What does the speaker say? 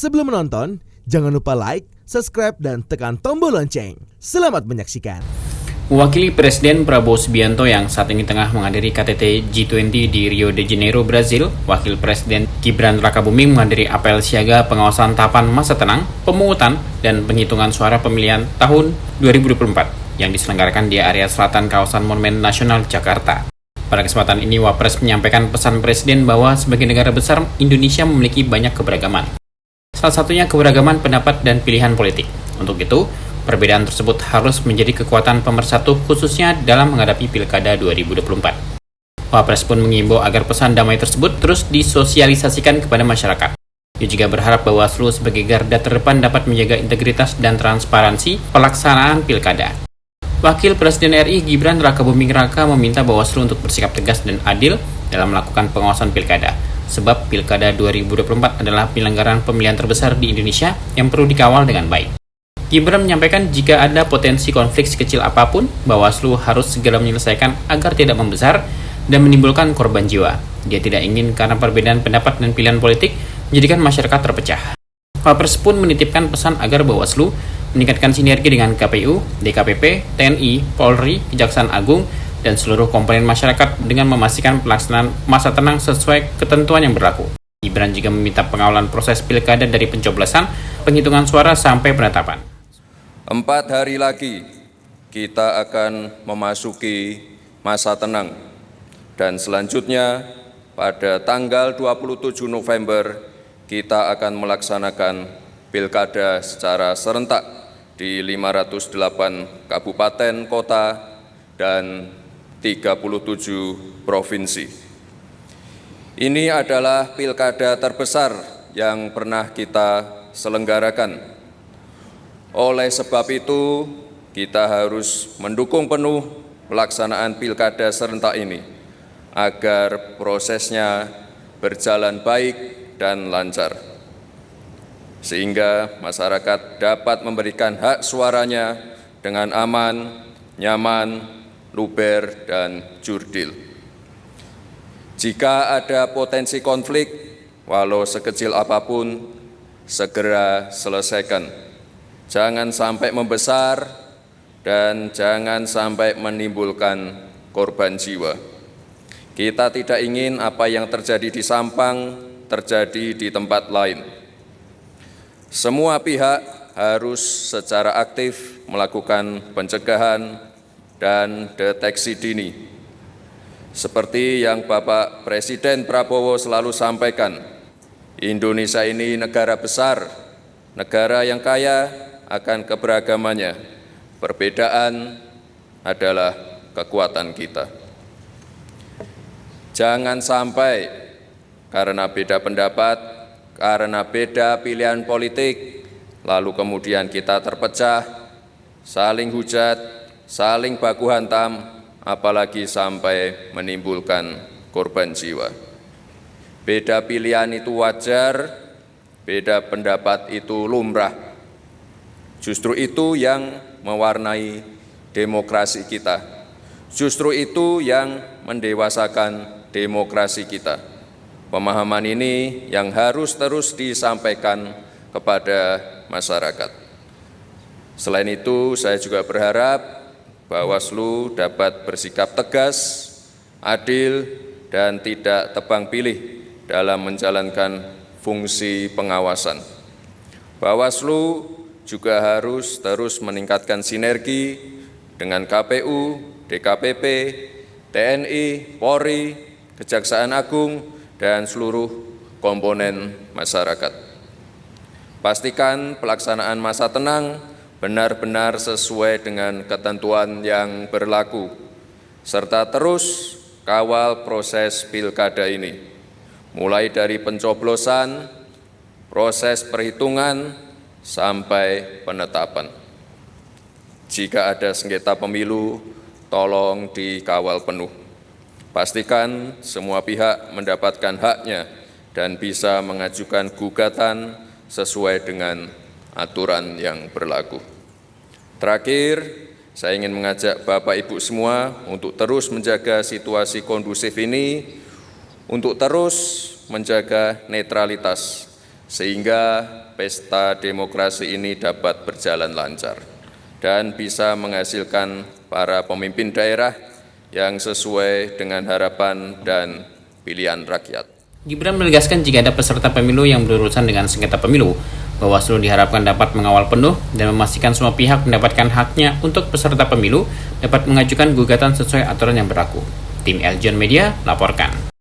Sebelum menonton, jangan lupa like, subscribe, dan tekan tombol lonceng. Selamat menyaksikan. Mewakili Presiden Prabowo Subianto yang saat ini tengah menghadiri KTT G20 di Rio de Janeiro, Brazil, Wakil Presiden Gibran Rakabuming menghadiri apel siaga pengawasan tahapan masa tenang, pemungutan, dan penghitungan suara pemilihan tahun 2024 yang diselenggarakan di area selatan kawasan Monumen Nasional Jakarta. Pada kesempatan ini, Wapres menyampaikan pesan Presiden bahwa sebagai negara besar, Indonesia memiliki banyak keberagaman. Salah satunya keberagaman pendapat dan pilihan politik. Untuk itu, perbedaan tersebut harus menjadi kekuatan pemersatu khususnya dalam menghadapi Pilkada 2024. Wapres pun mengimbau agar pesan damai tersebut terus disosialisasikan kepada masyarakat. Dia juga berharap bahwa Bawaslu sebagai garda terdepan dapat menjaga integritas dan transparansi pelaksanaan Pilkada. Wakil Presiden RI Gibran Rakabuming Raka meminta Bawaslu untuk bersikap tegas dan adil dalam melakukan pengawasan Pilkada. Sebab Pilkada 2024 adalah penyelenggaraan pemilihan terbesar di Indonesia yang perlu dikawal dengan baik. Gibran menyampaikan jika ada potensi konflik sekecil apapun, Bawaslu harus segera menyelesaikan agar tidak membesar dan menimbulkan korban jiwa. Dia tidak ingin karena perbedaan pendapat dan pilihan politik menjadikan masyarakat terpecah. Wapres pun menitipkan pesan agar Bawaslu meningkatkan sinergi dengan KPU, DKPP, TNI, Polri, Kejaksaan Agung, dan seluruh komponen masyarakat dengan memastikan pelaksanaan masa tenang sesuai ketentuan yang berlaku. Gibran juga meminta pengawalan proses pilkada dari pencoblosan, penghitungan suara sampai penetapan. 4 hari lagi kita akan memasuki masa tenang dan selanjutnya pada tanggal 27 November kita akan melaksanakan pilkada secara serentak di 508 kabupaten kota dan 37 provinsi. Ini adalah pilkada terbesar yang pernah kita selenggarakan. Oleh sebab itu, kita harus mendukung penuh pelaksanaan pilkada serentak ini agar prosesnya berjalan baik dan lancar, sehingga masyarakat dapat memberikan hak suaranya dengan aman, nyaman, luber, dan jurdil. Jika ada potensi konflik, walau sekecil apapun, segera selesaikan. Jangan sampai membesar dan jangan sampai menimbulkan korban jiwa. Kita tidak ingin apa yang terjadi di Sampang terjadi di tempat lain. Semua pihak harus secara aktif melakukan pencegahan dan deteksi dini. Seperti yang Bapak Presiden Prabowo selalu sampaikan, Indonesia ini negara besar, negara yang kaya akan keberagamannya. Perbedaan adalah kekuatan kita. Jangan sampai karena beda pendapat, karena beda pilihan politik, lalu kemudian kita terpecah, saling hujat, saling baku hantam, apalagi sampai menimbulkan korban jiwa. Beda pilihan itu wajar, beda pendapat itu lumrah. Justru itu yang mewarnai demokrasi kita. Justru itu yang mendewasakan demokrasi kita. Pemahaman ini yang harus terus disampaikan kepada masyarakat. Selain itu, saya juga berharap Bawaslu dapat bersikap tegas, adil, dan tidak tebang pilih dalam menjalankan fungsi pengawasan. Bawaslu juga harus terus meningkatkan sinergi dengan KPU, DKPP, TNI, Polri, Kejaksaan Agung, dan seluruh komponen masyarakat. Pastikan pelaksanaan masa tenang benar-benar sesuai dengan ketentuan yang berlaku, serta terus kawal proses pilkada ini, mulai dari pencoblosan, proses perhitungan, sampai penetapan. Jika ada sengketa pemilu, tolong dikawal penuh. Pastikan semua pihak mendapatkan haknya dan bisa mengajukan gugatan sesuai dengan aturan yang berlaku. Terakhir, saya ingin mengajak Bapak Ibu semua untuk terus menjaga situasi kondusif ini, untuk terus menjaga netralitas, sehingga pesta demokrasi ini dapat berjalan lancar dan bisa menghasilkan para pemimpin daerah yang sesuai dengan harapan dan pilihan rakyat. Gibran menegaskan jika ada peserta pemilu yang berurusan dengan sengketa pemilu, Bawaslu diharapkan dapat mengawal penuh dan memastikan semua pihak mendapatkan haknya untuk peserta pemilu dapat mengajukan gugatan sesuai aturan yang berlaku. Tim Eljon Media laporkan.